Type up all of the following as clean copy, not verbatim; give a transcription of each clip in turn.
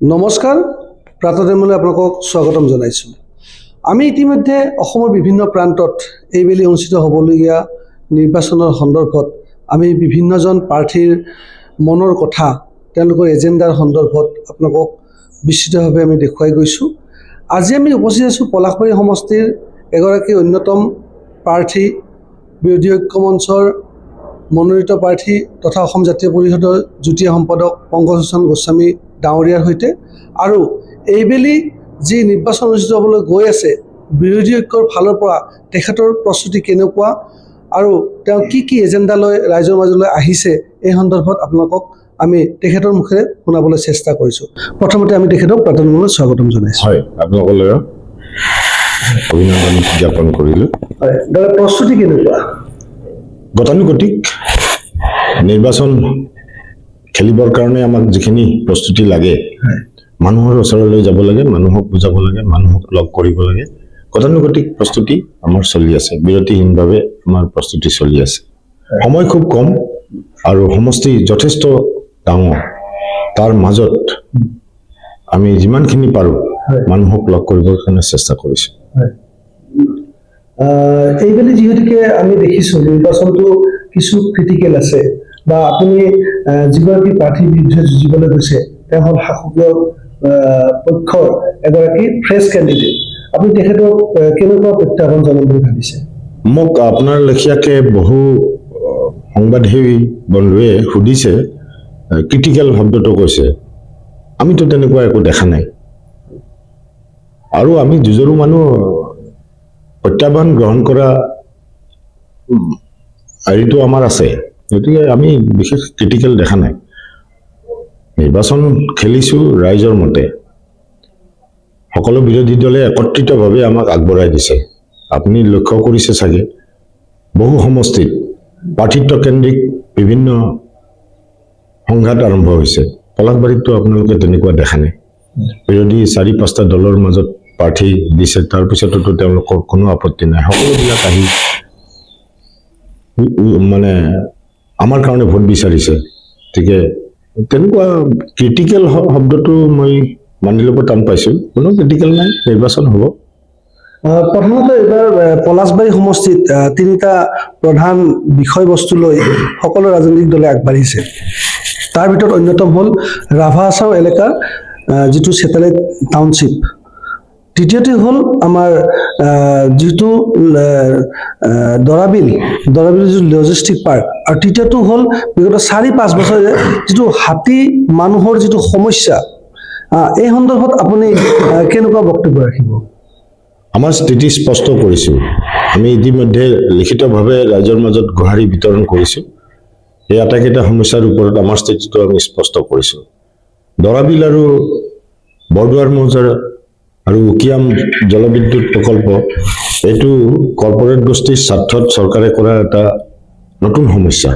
নমস্কাৰ প্ৰাতঃদেমলৈ আপোনালোকক স্বাগতম জনাইছোঁ। আমি ইতিমধ্যে অসমৰ বিভিন্ন প্ৰান্তত এইবেলি অনুষ্ঠিত হ'বলগীয়া নিৰ্বাচনৰ সন্দৰ্ভত আমি বিভিন্নজন প্ৰাৰ্থীৰ মনৰ কথা তেওঁলোকৰ এজেণ্ডাৰ সন্দৰ্ভত আপোনালোকক বিস্তৃতভাৱে আমি দেখুৱাই গৈছোঁ। আজি আমি উপস্থিত আছোঁ পলাশবাৰী সমষ্টিৰ এগৰাকী অন্যতম প্ৰাৰ্থী, বিৰোধী ঐক্য মঞ্চৰ মনোনীত প্ৰাৰ্থী তথা অসম জাতীয় পৰিষদৰ যুটীয়া সম্পাদক পংকজলোচন গোস্বামী ডাঙৰীয়াৰ সৈতে আৰু এইবেলি যি নিৰ্বাচন অনুষ্ঠিত হ'বলৈ গৈ আছে বিৰোধী ঐক্যৰ ফালৰ পৰা তেখেতৰ প্ৰস্তুতি কেনেকুৱা আৰু তেওঁ কি এজেণ্ডা লৈ ৰাইজৰ মাজলৈ আহিছে এই সন্দৰ্ভত আপোনালোকক আমি তেখেতৰ মুখেৰে শুনাবলৈ চেষ্টা কৰিছোঁ। প্ৰথমতে আমি তেখেতক প্ৰাতঃদেমলৈ স্বাগতম জনাইছোঁ। হয়, আপোনালোকলৈ অভিনন্দন জ্ঞাপন কৰিলোঁ। হয়, দাদা প্ৰস্তুতি কেনেকুৱা? গতানুগতিক নিৰ্বাচন খেলিবৰ কাৰণে আমাক যিখিনি প্ৰস্তুতি লাগে, মানুহৰ ওচৰলৈ যাব লাগে, মানুহক বুজাব লাগে, মানুহক লগ কৰিব লাগে, গতানুগতিক প্ৰস্তুতি আমাৰ চলি আছে। বিৰতিহীনভাৱে আমাৰ প্ৰস্তুতি চলি আছে। সময় খুব কম আৰু সমষ্টি যথেষ্ট ডাঙৰ। তাৰ মাজত আমি যিমানখিনি পাৰোঁ মানুহক লগ কৰিবৰ কাৰণে চেষ্টা কৰিছোঁ। এইবেলি যিহেতুকে আমি দেখিছোঁ নিৰ্বাচনটো কিছু ক্ৰিটিকেল আছে বা আপুনি যিগৰাকী প্ৰাৰ্থীৰ বিৰুদ্ধে যুঁজিবলৈ গৈছে তেওঁ হ'ল শাসকীয় পক্ষৰ এগৰাকী ফ্ৰেছ কেণ্ডিডেট। আপুনি তেখেতক কেনেকুৱা প্ৰত্যাহ্বান জনাম বুলি ভাবিছে? মোক আপোনাৰ লেখীয়াকৈ বহু সংবাদসেৱী বন্ধুৱে সুধিছে, ক্ৰিটিকেল শব্দটো কৈছে। আমিতো তেনেকুৱা একো দেখা নাই আৰু আমি যুঁজৰো মানুহ প্ৰত্যাহ্বান গ্ৰহণ কৰা হেৰিটো আমাৰ আছে, গতিকে আমি বিশেষ ক্ৰিটিকেল দেখা নাই। নিৰ্বাচন খেলিছোঁ ৰাইজৰ মতে। সকলো বিৰোধী দলে একত্ৰিতভাৱে আমাক আগবঢ়াই দিছে। আপুনি লক্ষ্য কৰিছে চাগে বহু সমষ্টিত প্ৰাৰ্থিত্বকেন্দ্ৰিক বিভিন্ন সংঘাত আৰম্ভ হৈছে। পলাশবাৰীততো আপোনালোকে তেনেকুৱা দেখা নাই। বিৰোধী 4-5টা দলৰ মাজত প্ৰাৰ্থী দিছে, তাৰপিছততো তেওঁলোকৰ কোনো আপত্তি নাই। সকলোবিলাক আহি মানে আমাৰ কাৰণে ভোট বিচাৰিছে। গতিকে তেনেকুৱা ক্ৰিটিকেল শব্দটো মই মানি ল'ব টান পাইছোঁ। কোনো ক্ৰিটিকেল নাই, নিৰ্বাচন হ'ব। প্ৰথমতে এইবাৰ পলাশবাৰী সমষ্টিত 3টা প্ৰধান বিষয়বস্তু লৈ সকলো ৰাজনৈতিক দলে আগবাঢ়িছে। তাৰ ভিতৰত অন্যতম হ'ল ৰাভা আচাও এলেকাৰ যিটো ছেটেলাইট টাউনশ্বিপ। দ্বিতীয়তে হ'ল আমাৰ যিটো দৰাবিল যিটো লজিষ্টিক পাৰ্ক, আৰু তৃতীয়টো হ'ল বিগত 4-5 বছৰে যিটো হাতী মানুহৰ যিটো সমস্যা, এই সন্দৰ্ভত আপুনি কেনেকুৱা বক্তব্য ৰাখিব? আমাৰ স্থিতি স্পষ্ট কৰিছোঁ। আমি ইতিমধ্যে লিখিতভাৱে ৰাইজৰ মাজত গুহাৰি বিতৰণ কৰিছোঁ। এই আটাইকেইটা সমস্যাৰ ওপৰত আমাৰ স্থিতিটো আমি স্পষ্ট কৰিছোঁ। দৰাবিল আৰু বৰদুৱাৰ মৌজাৰ আৰু উকিয়াম জলবিদ্যুৎ প্ৰকল্প, এইটো কৰ্পৰেট গোষ্ঠীৰ স্বাৰ্থত চৰকাৰে কৰা এটা নতুন সমস্যা।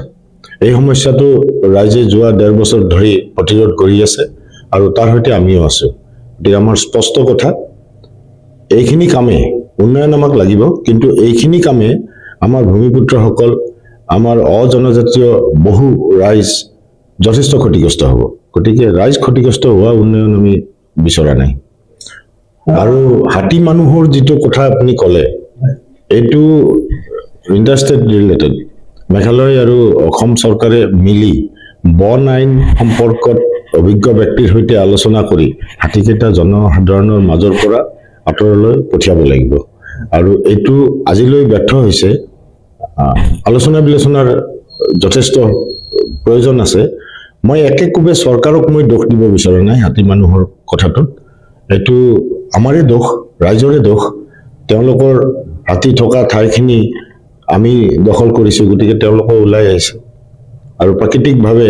এই সমস্যাটো ৰাইজে যোৱা 1.5 বছৰ ধৰি প্ৰতিৰোধ কৰি আছে আৰু তাৰ সৈতে আমিও আছোঁ। গতিকে আমাৰ স্পষ্ট কথা, এইখিনি কামে উন্নয়ন আমাক লাগিব, কিন্তু এইখিনি কামে আমাৰ ভূমিপুত্ৰসকল, আমাৰ অজনজাতীয় বহু ৰাইজ যথেষ্ট ক্ষতিগ্ৰস্ত হ'ব। গতিকে ৰাইজ ক্ষতিগ্ৰস্ত হোৱা উন্নয়ন আমি বিচৰা নাই। আৰু হাতী মানুহৰ যিটো কথা আপুনি ক'লে, এইটো ইণ্টাৰষ্টেট ৰিলেটেড। মেঘালয় আৰু অসম চৰকাৰে মিলি বন আইন সম্পৰ্কত অভিজ্ঞ ব্যক্তিৰ সৈতে আলোচনা কৰি হাতীকেইটা জনসাধাৰণৰ মাজৰ পৰা আঁতৰলৈ পঠিয়াব লাগিব। আৰু এইটো আজিলৈ ব্যৰ্থ হৈছে। আলোচনা বিলোচনাৰ যথেষ্ট প্ৰয়োজন আছে। মই একেকোবে চৰকাৰক মই দোষ দিব বিচৰা নাই হাতী মানুহৰ কথাটোত। এইটো আমাৰে দোষ, ৰাইজৰে দোষ। তেওঁলোকৰ হাতী থকা ঠাইখিনি আমি দখল কৰিছোঁ, গতিকে তেওঁলোকো ওলাই আহিছে। আৰু প্ৰাকৃতিকভাৱে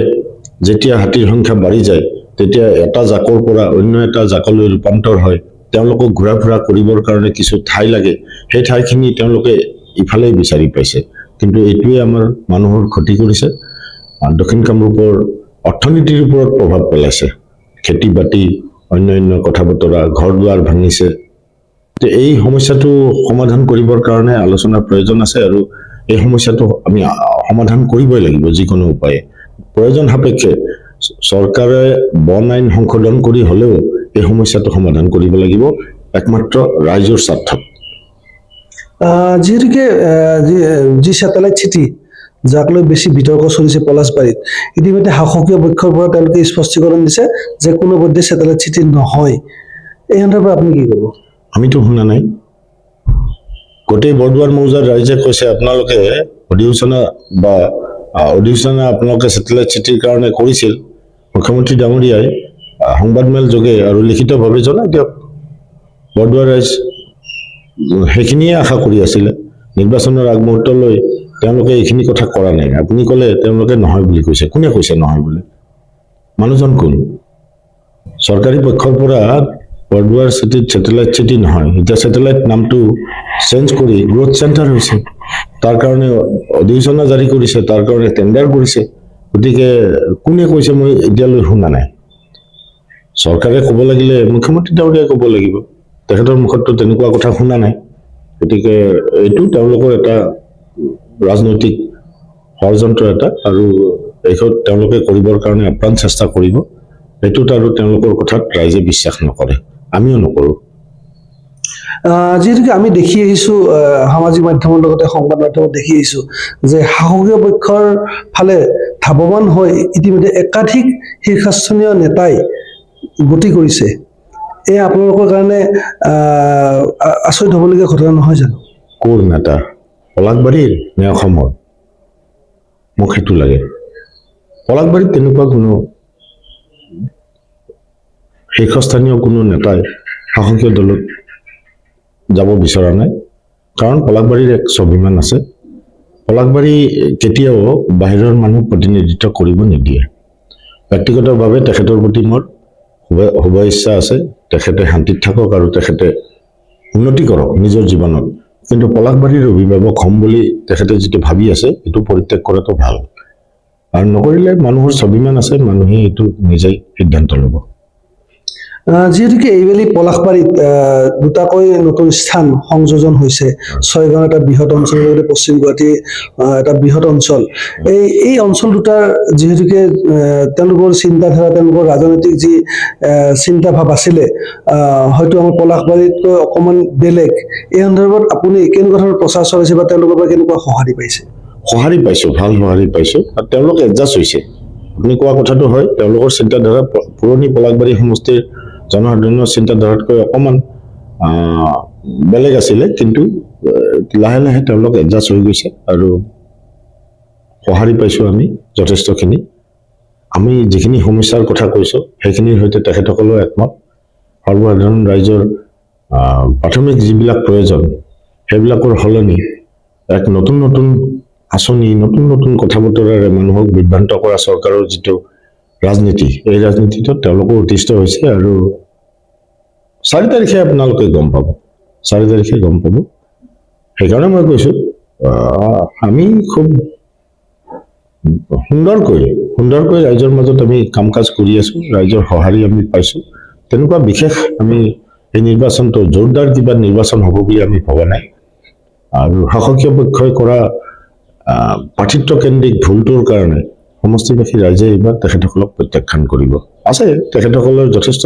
যেতিয়া হাতীৰ সংখ্যা বাঢ়ি যায়, তেতিয়া এটা জাকৰ পৰা অন্য এটা জাকলৈ ৰূপান্তৰ হয়। তেওঁলোকক ঘূৰা ফুৰা কৰিবৰ কাৰণে কিছু ঠাই লাগে, সেই ঠাইখিনি তেওঁলোকে ইফালেই বিচাৰি পাইছে। কিন্তু এইটোৱে আমাৰ মানুহৰ ক্ষতি কৰিছে। দক্ষিণ কামৰূপৰ অৰ্থনীতিৰ ওপৰত প্ৰভাৱ পেলাইছে। খেতি বাতি, অন্যান্য কথা বতৰা, ঘৰ দুৱাৰ ভাঙিছে। এই সমস্যাটো সমাধান কৰিবৰ কাৰণে আলোচনাৰ প্ৰয়োজন আছে আৰু এই সমস্যাটো আমি সমাধান কৰিবই লাগিব যিকোনো উপায়ে। প্ৰয়োজন সাপেক্ষে চৰকাৰে বন আইন সংশোধন কৰি হ'লেও এই সমস্যাটো সমাধান কৰিব লাগিব একমাত্ৰ ৰাইজৰ স্বাৰ্থত। যিহেতুকে যি ছেটেলাইট চিটি যাক লৈ বেছি বিতৰ্ক চলিছে পলাশবাৰীত, ইতিমধ্যে শাসকীয় পক্ষৰ পৰা তেওঁলোকে স্পষ্টীকৰণ দিছে যে কোনোপধ্যে ছেটেলাইট চিটি নহয়। এই সন্দৰ্ভত আপুনি কি ক'ব? আমিতো শুনা নাই। গোটেই বৰদুৱাৰ মৌজাৰ ৰাইজে কৈছে আপোনালোকে অধিসূচনা আপোনালোকে ছেটেলাইট চিটিৰ কাৰণে কৰিছিল। মুখ্যমন্ত্ৰী ডাঙৰীয়াই সংবাদমেল যোগে আৰু লিখিতভাৱে জনাই দিয়ক। বৰদুৱাৰ ৰাইজ সেইখিনিয়ে আশা কৰি আছিলে। নিৰ্বাচনৰ আগমুহূৰ্তলৈ তেওঁলোকে এইখিনি কথা কৰা নাই। আপুনি ক'লে তেওঁলোকে নহয় বুলি কৈছে। কোনে কৈছে নহয় বুলি? মানুহজন কোন? চৰকাৰী পক্ষৰ পৰা বৰদুৱাৰ চিটিত ছেটেলাইট চিটি নহয়, এতিয়া ছেটেলাইট নামটো চেঞ্জ কৰি গ্ৰোথ চেণ্টাৰ হৈছে। তাৰ কাৰণে অধিসূচনা জাৰি কৰিছে, তাৰ কাৰণে টেণ্ডাৰ কৰিছে। গতিকে কোনে কৈছে মই এতিয়ালৈ শুনা নাই। চৰকাৰে ক'ব লাগিলে মুখ্যমন্ত্ৰী ডাঙৰীয়াই ক'ব লাগিব। তেখেতৰ মুখততো তেনেকুৱা কথা শুনা নাই। গতিকে এইটো তেওঁলোকৰ এটা ৰাজনৈতিক ষড়যন্ত্ৰ এটা, আৰু এইখন তেওঁলোকে কৰিবৰ কাৰণে আপ্ৰাণ চেষ্টা কৰিব। এইটোত আৰু তেওঁলোকৰ কথাত ৰাইজে বিশ্বাস নকৰে, আমিও নকৰোঁ। যিহেতুকে আমি দেখি আহিছো সামাজিক মাধ্যমৰ লগতে সংবাদ মাধ্যমত দেখি আহিছো যে শাসকীয় পক্ষৰ ফালে ধাৱমান হৈ ইতিমধ্যে একাধিক শীৰ্ষস্থানীয় নেতাই গতি কৰিছে। এয়া আপোনালোকৰ কাৰণে আচৰিত হ'বলগীয়া ঘটনা নহয় জানো? ক'ৰ নেতা? পলাশবাৰীৰ নে অসমৰ? মোক সেইটো লাগে। পলাশবাৰীত তেনেকুৱা কোনো শীৰ্ষস্থানীয় কোনো নেতাই শাসকীয় দলত যাব বিচৰা নাই। কাৰণ পলাশবাৰীৰ এক স্বাভিমান আছে। পলাশবাৰী কেতিয়াও বাহিৰৰ মানুহ প্ৰতিনিধিত্ব কৰিব নিদিয়ে। ব্যক্তিগতভাৱে তেখেতৰ প্ৰতি মোৰ শুভ ইচ্ছা আছে। তেখেতে শান্তিত থাকক আৰু তেখেতে উন্নতি কৰক নিজৰ জীৱনত। কিন্তু পলাশবাৰীৰ অভিভাৱক হ'ম বুলি তেখেতে যিটো ভাবি আছে, এইটো পৰিত্যাগ কৰাটো ভাল। আৰু নকৰিলে মানুহৰ স্বাভিমান আছে, মানুহে এইটো নিজেই সিদ্ধান্ত ল'ব। যিহেতুকে এইবেলি পলাশবাৰীত দুটাকৈ নতুন স্থান সংযোজন হৈছে। ছয়গাঁও এটা বৃহৎ অঞ্চল, লগতে পশ্চিম গুৱাহাটী এটা বৃহৎ অঞ্চল। এই অঞ্চল দুটাৰ যিহেতুকে তেওঁলোকৰ চিন্তাধাৰা, তেওঁলোকৰ ৰাজনৈতিক যি চিন্তা ভাৱ আছিলে, হয়তো আমাৰ পলাশবাৰীতকৈ অকণমান বেলেগ। এই সন্দৰ্ভত আপুনি কেনেকুৱা ধৰণৰ প্ৰচাৰ চলাইছে বা তেওঁলোকৰ পৰা কেনেকুৱা সঁহাৰি পাইছে? সঁহাৰি পাইছোঁ, ভাল সঁহাৰি পাইছোঁ। আৰু তেওঁলোক এডজাষ্ট হৈছে। আপুনি কোৱা কথাটো হয়, তেওঁলোকৰ চিন্তাধাৰা পুৰণি পলাশবাৰী সমষ্টিৰ জনসাধাৰণৰ চিন্তাধাৰাতকৈ অকণমান বেলেগ আছিলে, কিন্তু লাহে লাহে তেওঁলোক এডজাষ্ট হৈ গৈছে আৰু সঁহাৰি পাইছোঁ আমি যথেষ্টখিনি। আমি যিখিনি সমস্যাৰ কথা কৈছোঁ সেইখিনিৰ সৈতে তেখেতসকলেও একমত। সৰ্বসাধাৰণ ৰাইজৰ প্ৰাথমিক যিবিলাক প্ৰয়োজন সেইবিলাকৰ সলনি এক নতুন নতুন আঁচনি, নতুন নতুন কথা বতৰাৰে মানুহক বিভ্ৰান্ত কৰা চৰকাৰৰ যিটো ৰাজনীতি, এই ৰাজনীতিটো তেওঁলোকো অতিষ্ঠ হৈছে। আৰু 4 তাৰিখে আপোনালোকে গম পাব, 4 তাৰিখে গম পাব। সেইকাৰণে মই কৈছোঁ আমি খুব সুন্দৰকৈ ৰাইজৰ মাজত আমি কাম কাজ কৰি আছোঁ। ৰাইজৰ সঁহাৰি আমি পাইছোঁ। তেনেকুৱা বিশেষ আমি এই নিৰ্বাচনটো জোৰদাৰ কিবা নিৰ্বাচন হ'ব বুলি আমি ভবা নাই। আৰু শাসকীয় পক্ষই কৰা প্ৰাৰ্থিত্বকেন্দ্ৰিক ভুলটোৰ কাৰণে সমষ্টিবাসী ৰাইজে এইবাৰ তেখেতসকলক প্ৰত্যাখ্যান কৰিব। আছে তেখেতসকলৰ যথেষ্ট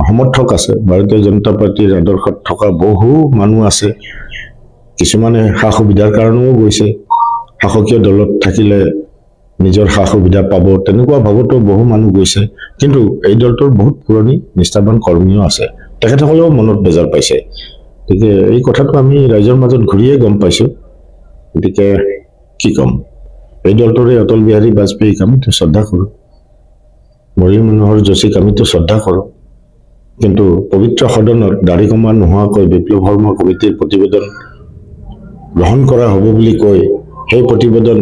সমৰ্থক আছে। ভাৰতীয় জনতা পাৰ্টীৰ আদৰ্শত থকা বহু মানুহ আছে। কিছুমানে সা সুবিধাৰ কাৰণেও গৈছে। শাসকীয় দলত থাকিলে নিজৰ সা সুবিধা পাব, তেনেকুৱা ভাৱতো বহু মানুহ গৈছে। কিন্তু এই দলটোৰ বহুত পুৰণি নিষ্ঠাবান কৰ্মীও আছে। তেখেতসকলেও মনত বেজাৰ পাইছে। গতিকে এই কথাটো আমি ৰাইজৰ মাজত ঘূৰিয়ে গম পাইছোঁ। গতিকে কি ক'ম, এই দলটোৰে অটল বিহাৰী বাজপেয়ীক আমিতো শ্ৰদ্ধা কৰোঁ, মুৰলী মনোহৰ যোশীক আমিতো শ্ৰদ্ধা কৰোঁ। কিন্তু পবিত্ৰ সদনত দাড়ি কমা নোহোৱাকৈ বিপ্লৱ শৰ্মা কমিটিৰ প্ৰতিবেদন গ্ৰহণ কৰা হ'ব বুলি কৈ সেই প্ৰতিবেদন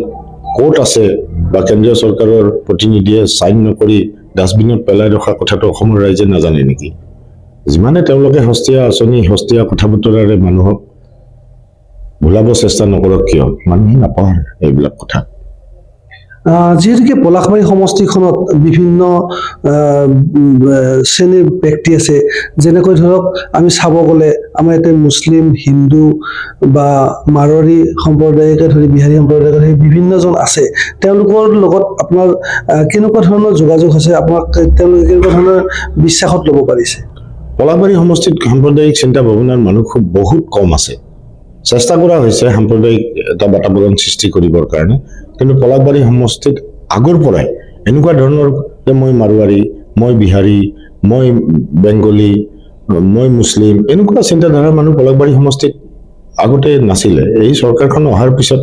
ক'ত আছে বা কেন্দ্ৰীয় চৰকাৰৰ প্ৰতিনিধিয়ে চাইন নকৰি ডাষ্টবিনত পেলাই ৰখা কথাটো অসমৰ ৰাইজে নাজানে নেকি? যিমানে তেওঁলোকে সস্তীয়া আঁচনি, সস্তীয়া কথা বতৰাৰে মানুহক ভুলাব চেষ্টা নকৰক কিয়, মানুহে নাপাহৰে এইবিলাক কথা। যিহেতুকে পলাশবাৰী সমষ্টিখনত বিভিন্ন শ্ৰেণীৰ ব্যক্তি আছে, যেনেকৈ ধৰক আমি চাব গ'লে আমাৰ ইয়াতে মুছলিম, হিন্দু বা মাৰোৱাৰী সম্প্ৰদায়কে ধৰি বিহাৰী সম্প্ৰদায়কে ধৰি বিভিন্নজন আছে। তেওঁলোকৰ লগত আপোনাৰ কেনেকুৱা ধৰণৰ যোগাযোগ আছে, আপোনাক তেওঁলোকে কেনেকুৱা ধৰণৰ বিশ্বাসত ল'ব পাৰিছে? পলাশবাৰী সমষ্টিত সাম্প্ৰদায়িক চিন্তা ভাৱনাৰ মানুহ খুব বহুত কম আছে। চেষ্টা কৰা হৈছে সাম্প্ৰদায়িক এটা বাতাবৰণ সৃষ্টি কৰিবৰ কাৰণে, কিন্তু পলাশবাৰী সমষ্টিত আগৰ পৰাই এনেকুৱা ধৰণৰ যে মই মাৰোৱাৰী, মই বিহাৰী, মই বেংগলী, মই মুছলিম, এনেকুৱা চিন্তাধাৰাৰ মানুহ পলাশবাৰী সমষ্টিত আগতে নাছিলে। এই চৰকাৰখন অহাৰ পিছত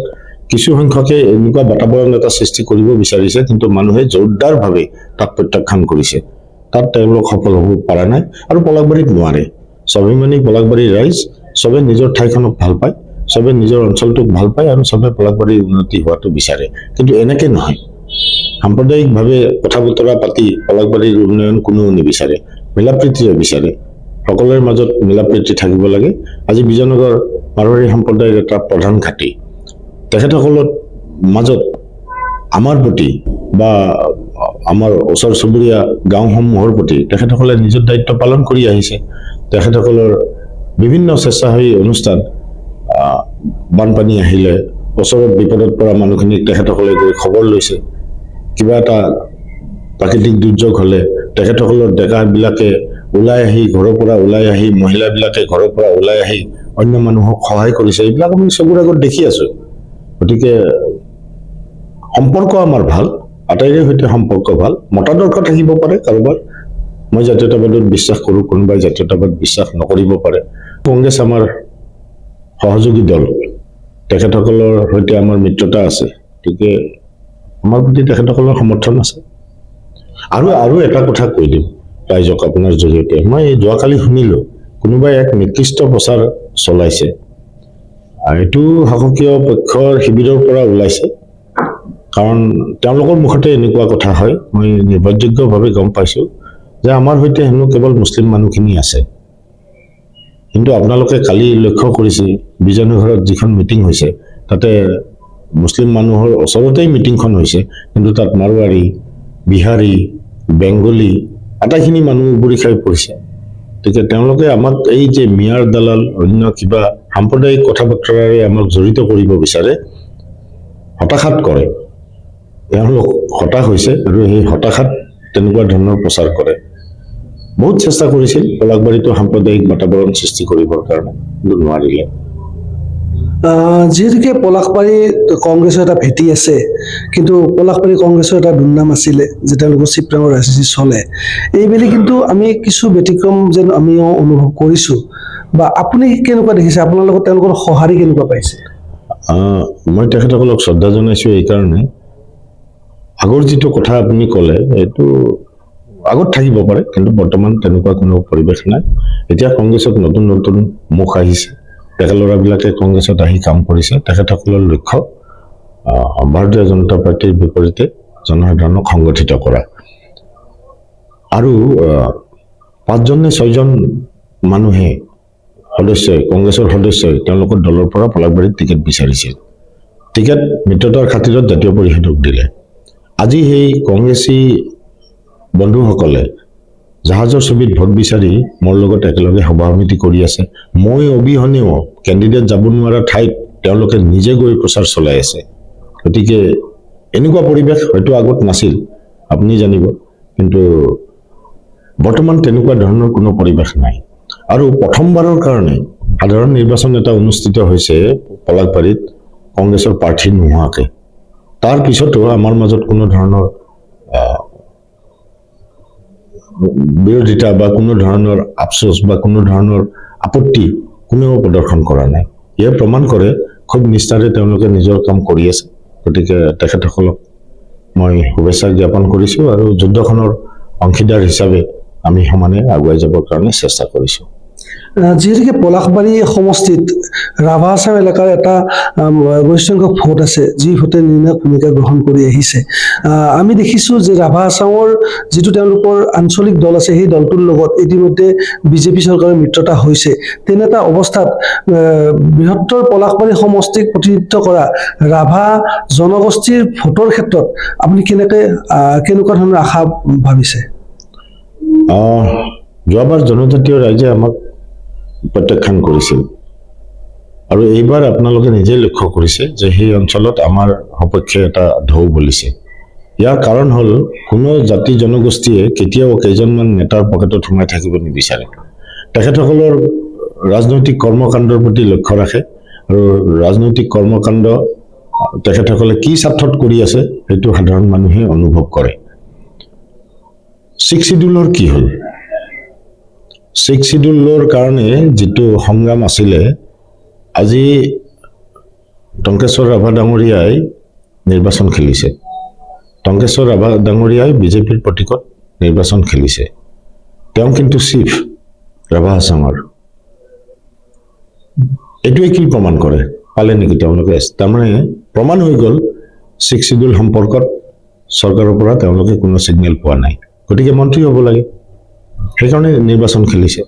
কিছু সংখ্যকে এনেকুৱা বাতাবৰণ এটা সৃষ্টি কৰিব বিচাৰিছে, কিন্তু মানুহে জোৰদাৰভাৱে তাক প্ৰত্যাখ্যান কৰিছে। তাত তেওঁলোক সফল হ'ব পৰা নাই আৰু পলাশবাৰীত নোৱাৰে। স্বাভিমানী পলাশবাৰীৰ ৰাইজ চবে নিজৰ ঠাইখনক ভাল পায়, চবে নিজৰ অঞ্চলটোক ভাল পায় আৰু চবে পলাশবাৰীৰ উন্নতি হোৱাটো বিচাৰে। কিন্তু এনেকে নহয়, সাম্প্ৰদায়িকভাৱে কথা বতৰা পাতি পলাশবাৰীৰ উন্নয়ন কোনেও নিবিচাৰে, মিলাপ্ৰীতিৰে বিচাৰে। সকলোৰে মাজত মিলাপ্ৰীতি থাকিব লাগে। আজি বিজয়নগৰ মাৰোৱাৰী সম্প্ৰদায়ৰ এটা প্ৰধান ঘাটি, তেখেতসকলৰ মাজত আমাৰ প্ৰতি বা আমাৰ ওচৰ চুবুৰীয়া গাঁওসমূহৰ প্ৰতি তেখেতসকলে নিজৰ দায়িত্ব পালন কৰি আহিছে। তেখেতসকলৰ বিভিন্ন স্বেচ্ছাসেৱী অনুষ্ঠান, বানপানী আহিলে ওচৰত বিপদত পৰা মানুহখিনিক তেখেতসকলে গৈ খবৰ লৈছে। কিবা এটা প্ৰাকৃতিক দুৰ্যোগ হ'লে তেখেতসকলৰ ডেকাবিলাকে ওলাই আহি ঘৰৰ পৰা ওলাই আহি, মহিলাবিলাকে ঘৰৰ পৰা ওলাই আহি অন্য মানুহক সহায় কৰিছে। এইবিলাক আমি চকুৰ আগত দেখি আছো। গতিকে সম্পৰ্ক আমাৰ ভাল, আটাইৰে সৈতে সম্পৰ্ক ভাল। মতাদৰ্শ থাকিব পাৰে কাৰোবাৰ, মই জাতীয়তাবাদত বিশ্বাস কৰোঁ, কোনোবাই জাতীয়তাবাদ বিশ্বাস নকৰিব পাৰে। কংগ্ৰেছ আমাৰ সহযোগী দল, তেখেতসকলৰ সৈতে আমাৰ মিত্ৰতা আছে, গতিকে আমাৰ প্ৰতি তেখেতসকলৰ সমৰ্থন আছে। আৰু এটা কথা কৈ দিম ৰাইজক আপোনাৰ জৰিয়তে, মই যোৱাকালি শুনিলোঁ কোনোবাই এক নিকৃষ্ট প্ৰচাৰ চলাইছে। এইটো শাসকীয় পক্ষৰ শিবিৰৰ পৰা ওলাইছে, কাৰণ তেওঁলোকৰ মুখতে এনেকুৱা কথা হয়। মই নিৰ্ভৰযোগ্যভাৱে গম পাইছোঁ যে আমাৰ সৈতে হেনো কেৱল মুছলিম মানুহখিনি আছে। কিন্তু আপোনালোকে কালি লক্ষ্য কৰিছে বিজয়নগৰত যিখন মিটিং হৈছে, তাতে মুছলিম মানুহৰ ওচৰতেই মিটিংখন হৈছে, কিন্তু তাত মাৰোৱাৰী, বিহাৰী, বেংগলী আটাইখিনি মানুহ উবৰি খাই পৰিছে। গতিকে তেওঁলোকে আমাক এই যে মিয়াৰ দালাল, অন্য কিবা সাম্প্ৰদায়িক কথা বতৰাৰে আমাক জড়িত কৰিব বিচাৰে, হতাশাত কৰে। তেওঁলোক হতাশ হৈছে আৰু সেই হতাশাত তেনেকুৱা ধৰণৰ প্ৰচাৰ কৰে। বহুত চেষ্টা কৰিছিল পলাশবাৰীতো সাম্প্ৰদায়িক বাতাবৰণ সৃষ্টি কৰিবৰ কাৰণে, কিন্তু নোৱাৰিলে। যিহেতুকে পলাশবাৰী কংগ্ৰেছৰ এটা ভেটি আছে, কিন্তু পলাশবাৰী কংগ্ৰেছৰ এটা দুৰ্নাম আছিলে যে তেওঁলোকৰ চিপৰাঙৰ ৰাজনীতি চলে। এইবেলি কিন্তু আমি কিছু ব্যতিক্ৰম যেন আমিও অনুভৱ কৰিছোঁ, বা আপুনি কেনেকুৱা দেখিছে? আপোনাৰ লগত তেওঁলোকৰ সঁহাৰি কেনেকুৱা পাইছে? মই তেখেতসকলক শ্ৰদ্ধা জনাইছোঁ এইকাৰণে, আগৰ যিটো কথা আপুনি ক'লে এইটো আগত থাকিব পাৰে, কিন্তু বৰ্তমান তেনেকুৱা কোনো পৰিৱেশ নাই। এতিয়া কংগ্ৰেছত নতুন নতুন মুখ আহিছে, ডেকা ল'ৰাবিলাকে কংগ্ৰেছত আহি কাম কৰিছে। তেখেতসকলৰ লক্ষ্য ভাৰতীয় জনতা পাৰ্টীৰ বিপৰীতে জনসাধাৰণক সংগঠিত কৰা। আৰু 5জন নে 6জন মানুহে সদস্যই, কংগ্ৰেছৰ সদস্যই তেওঁলোকৰ দলৰ পৰা পলাশবাৰীত টিকেট বিচাৰিছিল। টিকেট মিত্ৰতাৰ খাতিৰত জাতীয় পৰিষদক দিলে। আজি সেই কংগ্ৰেছী বন্ধুসকলে জাহাজৰ ছবিত ভোট বিচাৰি মোৰ লগত একেলগে সভা সমিতি কৰি আছে। মই অবিহনেও কেণ্ডিডেট যাব নোৱাৰা ঠাইত তেওঁলোকে নিজে গৈ প্ৰচাৰ চলাই আছে। গতিকে এনেকুৱা পৰিৱেশ হয়তো আগত নাছিল, আপুনি জানিব, কিন্তু বৰ্তমান তেনেকুৱা ধৰণৰ কোনো পৰিৱেশ নাই। আৰু প্ৰথমবাৰৰ কাৰণে সাধাৰণ নিৰ্বাচন এটা অনুষ্ঠিত হৈছে পলাশবাৰীত কংগ্ৰেছৰ প্ৰাৰ্থী নোহোৱাকৈ। তাৰ পিছতো আমাৰ মাজত কোনো ধৰণৰ বিৰোধিতা বা কোনো ধৰণৰ আফচোচ বা কোনো ধৰণৰ আপত্তি কোনেও প্ৰদৰ্শন কৰা নাই। ইয়াৰ প্ৰমাণ কৰে খুব নিষ্ঠাৰে তেওঁলোকে নিজৰ কাম কৰি আছে। গতিকে তেখেতসকলক মই শুভেচ্ছা জ্ঞাপন কৰিছোঁ আৰু যুদ্ধখনৰ অংশীদাৰ হিচাপে আমি সমানে আগুৱাই যাবৰ কাৰণে চেষ্টা কৰিছোঁ। যিহেতুকে পলাশবাৰী সমষ্টিত ৰাভা আছাম এলেকাৰ এটা গৰিষ্ঠ সংখ্যক ভোট আছে, যি ভোটে নিৰ্ণায়ক ভূমিকা গ্ৰহণ কৰি আহিছে। আমি দেখিছোঁ যে ৰাভা আছামৰ যিটো তেওঁলোকৰ আঞ্চলিক দল আছে, সেই দলটোৰ লগত ইতিমধ্যে বিজেপি চৰকাৰৰ মিত্ৰতা হৈছে। তেনে এটা অৱস্থাত বৃহত্তৰ পলাশবাৰী সমষ্টিক প্ৰতিনিধিত্ব কৰা ৰাভা জনগোষ্ঠীৰ ভোটৰ ক্ষেত্ৰত আপুনি কেনেকুৱা ধৰণৰ আশা ভাবিছে? যোৱাবাৰ জনজাতীয় ৰাইজে আমাক প্ৰত্যাখ্যান কৰিছিল আৰু এইবাৰ আপোনালোকে নিজেই লক্ষ্য কৰিছে যে সেই অঞ্চলত আমাৰ সপক্ষে এটা ঢৌ বলিছে। ইয়াৰ কাৰণ হ'ল কোনো জাতি জনগোষ্ঠীয়ে কেতিয়াও কেইজনমান নেতাৰ পকেটত সোমাই থাকিব নিবিচাৰে। তেখেতসকলৰ ৰাজনৈতিক কৰ্মকাণ্ডৰ প্ৰতি লক্ষ্য ৰাখে আৰু ৰাজনৈতিক কৰ্মকাণ্ড তেখেতসকলে কি স্বাৰ্থত কৰি আছে সেইটো সাধাৰণ মানুহে অনুভৱ কৰে। 6 শিডিউলৰ কি হ'ল? 6 শিডিউলৰ কাৰণে যিটো সংগ্ৰাম আছিলে, আজি টংকেশ্বৰ ৰাভা ডাঙৰীয়াই নিৰ্বাচন খেলিছে। টংকেশ্বৰ ৰাভা ডাঙৰীয়াই বিজেপিৰ প্ৰতীকত নিৰ্বাচন খেলিছে। তেওঁ কিন্তু চিফ ৰাভা আছামৰ। এইটোৱে কি প্ৰমাণ কৰে? পালে নেকি তেওঁলোকে? তাৰমানে প্ৰমাণ হৈ গ'ল 6 শিডিউল সম্পৰ্কত চৰকাৰৰ পৰা তেওঁলোকে কোনো ছিগনেল পোৱা নাই, গতিকে মন্ত্ৰী হ'ব লাগে, সেইকাৰণে নিৰ্বাচন খেলিছে।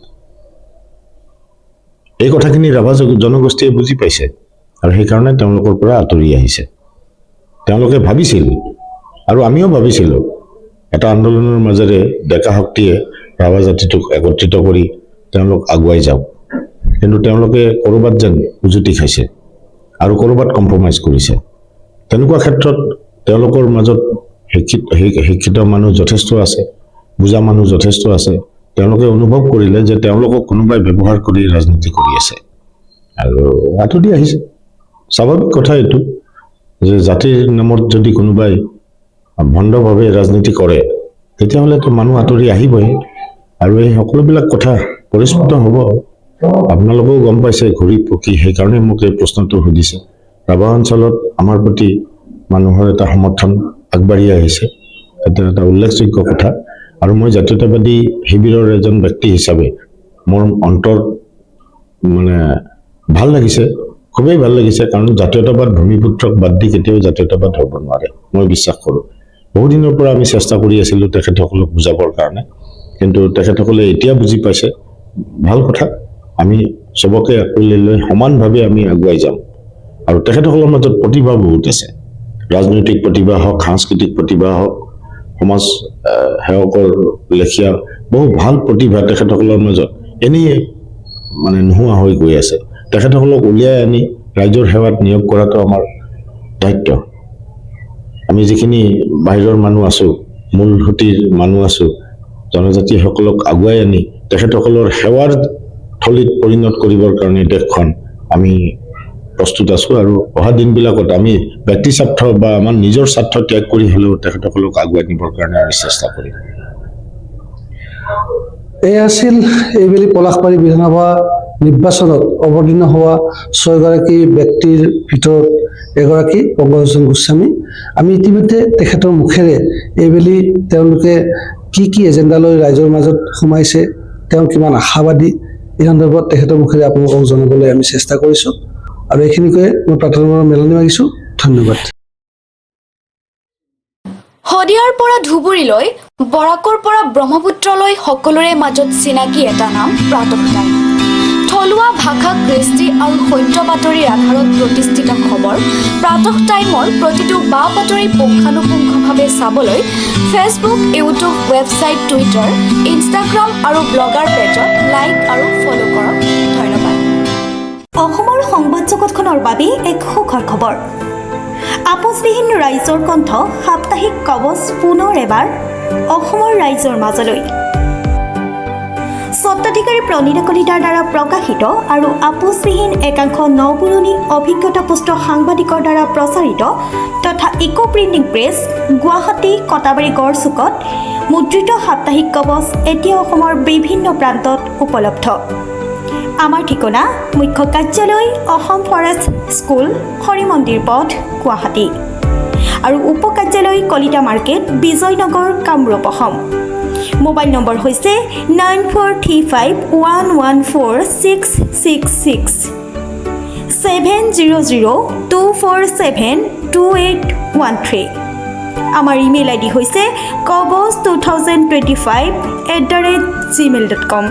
এই কথাখিনি ৰাভা জনগোষ্ঠীয়ে বুজি পাইছে আৰু সেইকাৰণে তেওঁলোকৰ পৰা আঁতৰি আহিছে। তেওঁলোকে ভাবিছিল আৰু আমিও ভাবিছিলোঁ এটা আন্দোলনৰ মাজেৰে ডেকা শক্তিয়ে ৰাভা জাতিটোক একত্ৰিত কৰি তেওঁলোক আগুৱাই যাওক, কিন্তু তেওঁলোকে ক'ৰবাত যেন উজুতি খাইছে আৰু ক'ৰবাত কম্প্ৰমাইজ কৰিছে। তেনেকুৱা ক্ষেত্ৰত তেওঁলোকৰ মাজত শিক্ষিত মানুহ যথেষ্ট আছে, বুজা মানুহ যথেষ্ট আছে। তেওঁলোকে অনুভৱ কৰিলে যে তেওঁলোকক কোনোবাই ব্যৱহাৰ কৰি ৰাজনীতি কৰি আছে আৰু আঁতৰি আহিছে। স্বাভাৱিক কথা এইটো যে জাতিৰ নামত যদি কোনোবাই ভণ্ডভাৱে ৰাজনীতি কৰে তেতিয়াহ'লেতো মানুহ আঁতৰি আহিবই আৰু এই সকলোবিলাক কথা পৰিস্ফুট হ'ব। আপোনালোকেও গম পাইছে ঘূৰি পকি, সেইকাৰণে মোক এই প্ৰশ্নটো সুধিছে। ৰাভা অঞ্চলত আমাৰ প্ৰতি মানুহৰ এটা সমৰ্থন আগবাঢ়ি আহিছে, এটা উল্লেখযোগ্য কথা। আৰু মই জাতীয়তাবাদী শিবিৰৰ এজন ব্যক্তি হিচাপে মোৰ অন্তৰ ভাল লাগিছে, খুবেই ভাল লাগিছে, কাৰণ জাতীয়তাবাদ ভূমিপুত্ৰক বাদ দি কেতিয়াও জাতীয়তাবাদ হ'ব নোৱাৰে, মই বিশ্বাস কৰোঁ। বহুদিনৰ পৰা আমি চেষ্টা কৰি আছিলোঁ তেখেতসকলক বুজাবৰ কাৰণে, কিন্তু তেখেতসকলে এতিয়া বুজি পাইছে। ভাল কথা, আমি চবকে আঁকোৱালি লৈ সমানভাৱে আমি আগুৱাই যাম। আৰু তেখেতসকলৰ মাজত প্ৰতিভা বহুত আছে, ৰাজনৈতিক প্ৰতিভা হওক, সাংস্কৃতিক প্ৰতিভা হওক, সমাজ সেৱকৰ লেখীয়া বহু ভাল প্ৰতিভা তেখেতসকলৰ মাজত এনেই নোহোৱা হৈ গৈ আছে। তেখেতসকলক উলিয়াই আনি ৰাইজৰ সেৱাত নিয়োগ কৰাটো আমাৰ দায়িত্ব। আমি যিখিনি বাহিৰৰ মানুহ আছোঁ, মূলসুঁতিৰ মানুহ আছোঁ, জনজাতিসকলক আগুৱাই আনি তেখেতসকলৰ সেৱাৰ থলীত পৰিণত কৰিবৰ কাৰণে দেশখন আমি প্ৰস্তুত আছোঁ। আৰু অহা দিনবিলাকত আমি ব্যক্তি স্বাৰ্থ বা আমাৰ নিজৰ স্বাৰ্থ ত্যাগ কৰি হ'লেও তেখেতসকলক আগুৱাই নিবৰ কাৰণে আমি চেষ্টা কৰিম। এয়া আছিল এইবেলি পলাশবাৰী বিধানসভা নিৰ্বাচনত অৱতীৰ্ণ হোৱা 6গৰাকী ব্যক্তিৰ ভিতৰত এগৰাকী পংকজলোচন গোস্বামী। আমি ইতিমধ্যে তেখেতৰ মুখেৰে এইবেলি তেওঁলোকে কি এজেণ্ডা লৈ ৰাইজৰ মাজত সোমাইছে, তেওঁ কিমান আশাবাদী, এই সন্দৰ্ভত তেখেতৰ মুখেৰে আপোনালোকক জনাবলৈ আমি চেষ্টা কৰিছোঁ। আৰু এইখিনিকৈ মই প্ৰাৰ্থনাৰ মেলনি মাগিছোঁ। ধন্যবাদ। শদিয়াৰ পৰা ধুবুৰীলৈ, বৰাকৰ পৰা ব্ৰহ্মপুত্ৰলৈ সকলোৰে মাজত চিনাকি এটা নাম প্ৰাতঃ টাইম। থলুৱা ভাষা, কৃষ্টি আৰু সত্য বাতৰিৰ আধাৰত প্ৰতিষ্ঠিত খবৰ প্ৰাতঃ টাইমৰ প্ৰতিটো বা বাতৰি পুংখানুপুংখভাৱে চাবলৈ Facebook, YouTube, website, Twitter, Instagram আৰু ব্লগাৰ পেজত লাইক আৰু ফ'ল' কৰক। ধন্যবাদ। অসমৰ সংবাদ জগতখনৰ বাবে এক সুখৰ খবৰ। আপোচবিহীন ৰাইজৰ কণ্ঠ সাপ্তাহিক কবচ পুনৰ এবাৰ অসমৰ ৰাইজৰ মাজলৈ। স্বত্বাধিকাৰী প্ৰণীতা কলিতাৰ দ্বাৰা প্ৰকাশিত আৰু আপোচবিহীন একাংশ নপুৰণি অভিজ্ঞতাপুষ্ট সাংবাদিকৰ দ্বাৰা প্ৰচাৰিত তথা eco printing press, Guwahati, Katabari, গড়চুকত মুদ্ৰিত সাপ্তাহিক কবচ এতিয়া অসমৰ বিভিন্ন প্ৰান্তত উপলব্ধ। আমাৰ ঠিকনা মুখ্য কাৰ্যালয় অসম ফৰেষ্ট স্কুল, হৰি মন্দিৰ পথ, গুৱাহাটী আৰু উপ কাৰ্যালয় Kalita market, Bijoynagar, Kamrup, Assam. Mobile number হৈছে 9435114666 70024728813 আমাৰ ইমেইল আইডি হৈছে kobos2025@gmail.com